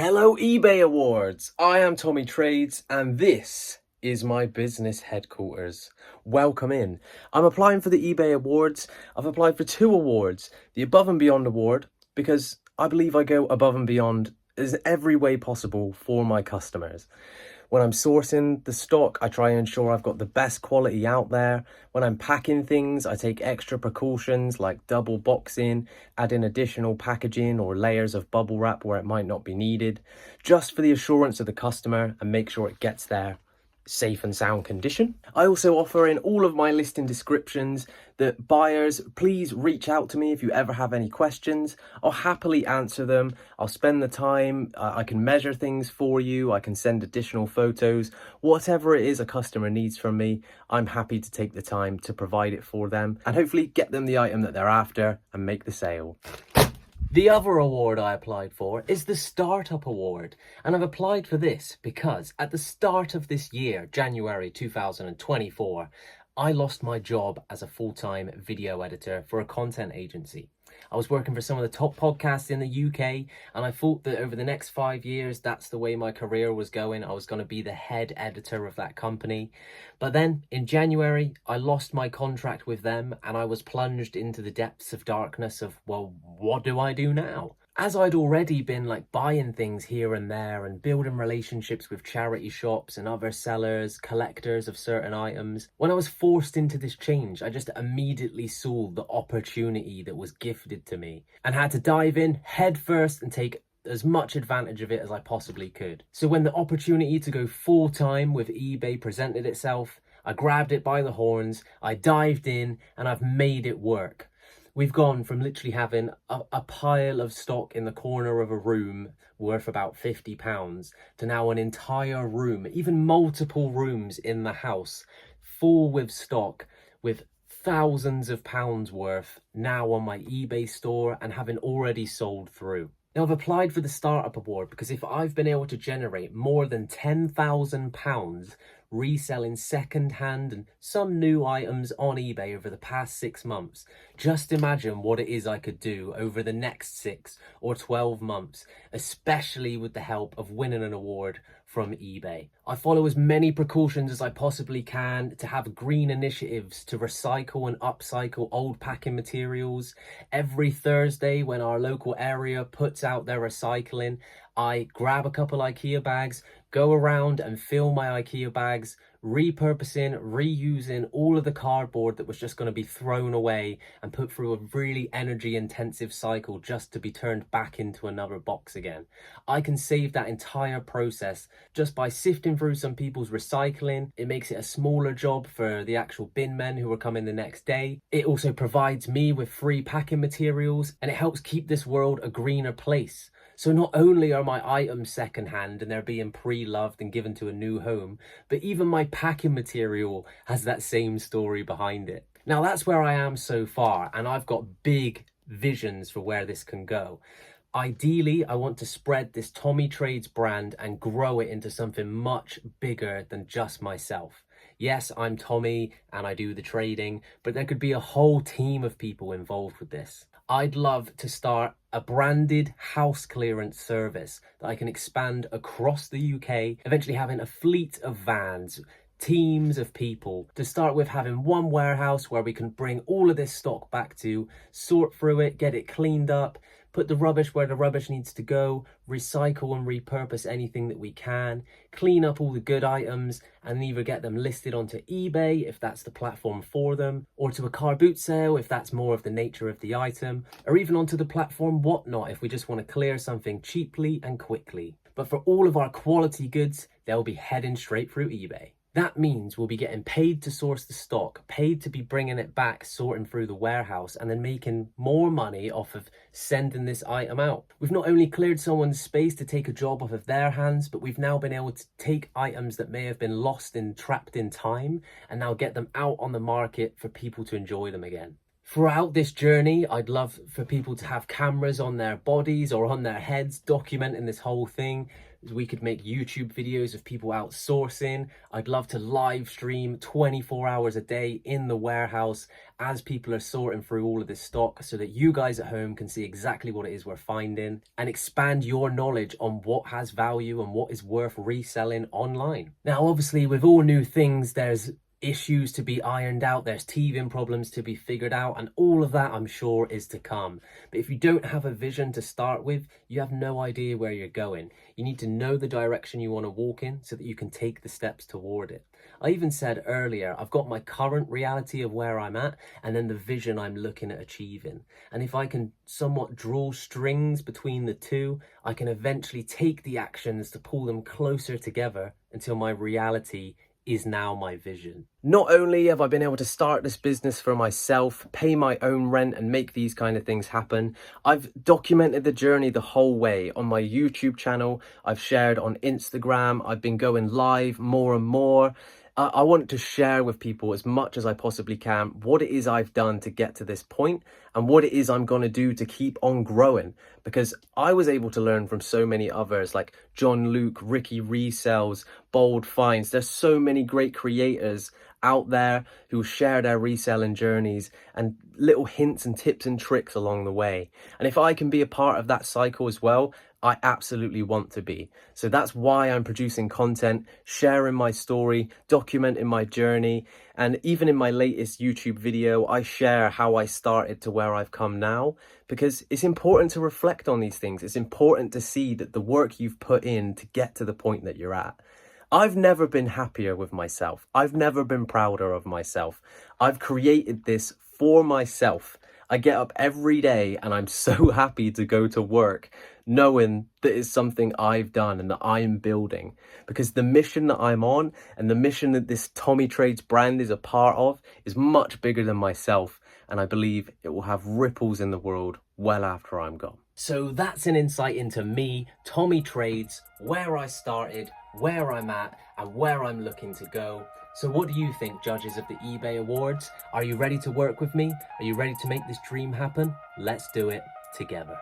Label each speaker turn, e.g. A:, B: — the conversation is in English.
A: Hello eBay Awards! I am TommyTrades and this is my business headquarters. Welcome in. I'm applying for the eBay Awards. I've applied for 2 awards. The Above and Beyond Award, because I believe I go above and beyond in every way possible for my customers. When I'm sourcing the stock, I try and ensure I've got the best quality out there. When I'm packing things, I take extra precautions like double boxing, add in additional packaging or layers of bubble wrap where it might not be needed, just for the assurance of the customer and make sure it gets there safe and sound condition. I also offer in all of my listing descriptions that buyers, please reach out to me if you ever have any questions. I'll happily answer them. I'll spend the time. I can measure things for you. I can send additional photos. Whatever it is a customer needs from me, I'm happy to take the time to provide it for them and hopefully get them the item that they're after and make the sale. The other award I applied for is the Startup Award, and I've applied for this because at the start of this year, January 2024, I lost my job as a full-time video editor for a content agency. I was working for some of the top podcasts in the UK, and I thought that over the next 5 years, that's the way my career was going. I was going to be the head editor of that company. But then in January, I lost my contract with them, and I was plunged into the depths of darkness of, well, what do I do now? As I'd already been buying things here and there and building relationships with charity shops and other sellers, collectors of certain items, when I was forced into this change, I just immediately saw the opportunity that was gifted to me and had to dive in head first and take as much advantage of it as I possibly could. So when the opportunity to go full-time with eBay presented itself, I grabbed it by the horns, I dived in, and I've made it work. We've gone from literally having a pile of stock in the corner of a room worth about £50 to now an entire room, even multiple rooms in the house, full with stock with thousands of pounds worth now on my eBay store and having already sold through. Now, I've applied for the Startup Award because if I've been able to generate more than £10,000 reselling second-hand and some new items on eBay over the past 6 months, just imagine what it is I could do over the next 6 or 12 months, especially with the help of winning an award from eBay. I follow as many precautions as I possibly can to have green initiatives to recycle and upcycle old packing materials. Every Thursday when our local area puts out their recycling, I grab a couple IKEA bags, go around and fill my IKEA bags, repurposing, reusing all of the cardboard that was just going to be thrown away and put through a really energy intensive cycle just to be turned back into another box again. I can save that entire process just by sifting through some people's recycling. It makes it a smaller job for the actual bin men who are coming the next day. It also provides me with free packing materials, and it helps keep this world a greener place. So not only are my items secondhand and they're being pre-loved and given to a new home, but even my packing material has that same story behind it. Now that's where I am so far, and I've got big visions for where this can go. Ideally, I want to spread this TommyTrades brand and grow it into something much bigger than just myself. Yes, I'm Tommy and I do the trading, but there could be a whole team of people involved with this. I'd love to start a branded house clearance service that I can expand across the UK, eventually having a fleet of vans, teams of people, to start with having one warehouse where we can bring all of this stock back to, sort through it, get it cleaned up, put the rubbish where the rubbish needs to go, recycle and repurpose anything that we can, clean up all the good items and either get them listed onto eBay if that's the platform for them, or to a car boot sale if that's more of the nature of the item, or even onto the platform Whatnot if we just want to clear something cheaply and quickly. But for all of our quality goods, they'll be heading straight through eBay. That means we'll be getting paid to source the stock, paid to be bringing it back, sorting through the warehouse, and then making more money off of sending this item out. We've not only cleared someone's space to take a job off of their hands, but we've now been able to take items that may have been lost and trapped in time and now get them out on the market for people to enjoy them again. Throughout this journey, I'd love for people to have cameras on their bodies or on their heads documenting this whole thing. We could make YouTube videos of people outsourcing. I'd love to live stream 24 hours a day in the warehouse as people are sorting through all of this stock so that you guys at home can see exactly what it is we're finding and expand your knowledge on what has value and what is worth reselling online. Now, obviously, with all new things, there's issues to be ironed out, there's teething problems to be figured out, and all of that I'm sure is to come. But if you don't have a vision to start with, you have no idea where you're going. You need to know the direction you want to walk in so that you can take the steps toward it. I even said earlier, I've got my current reality of where I'm at and then the vision I'm looking at achieving. And if I can somewhat draw strings between the two, I can eventually take the actions to pull them closer together until my reality is now my vision. Not only have I been able to start this business for myself, pay my own rent and make these kind of things happen, I've documented the journey the whole way on my YouTube channel. I've shared on Instagram. I've been going live more and more. I want to share with people as much as I possibly can what it is I've done to get to this point and what it is I'm going to do to keep on growing, because I was able to learn from so many others like John Luke, Ricky Resells, Bold Finds. There's so many great creators out there who share their reselling journeys and little hints and tips and tricks along the way. And if I can be a part of that cycle as well, I absolutely want to be. So that's why I'm producing content, sharing my story, documenting my journey. And even in my latest YouTube video, I share how I started to where I've come now, because it's important to reflect on these things. It's important to see that the work you've put in to get to the point that you're at. I've never been happier with myself. I've never been prouder of myself. I've created this for myself. I get up every day and I'm so happy to go to work knowing that it's something I've done and that I'm building, because the mission that I'm on and the mission that this TommyTrades brand is a part of is much bigger than myself, and I believe it will have ripples in the world well after I'm gone. So that's an insight into me, TommyTrades, where I started, where I'm at, and where I'm looking to go. So what do you think, judges of the eBay Awards? Are you ready to work with me? Are you ready to make this dream happen? Let's do it together.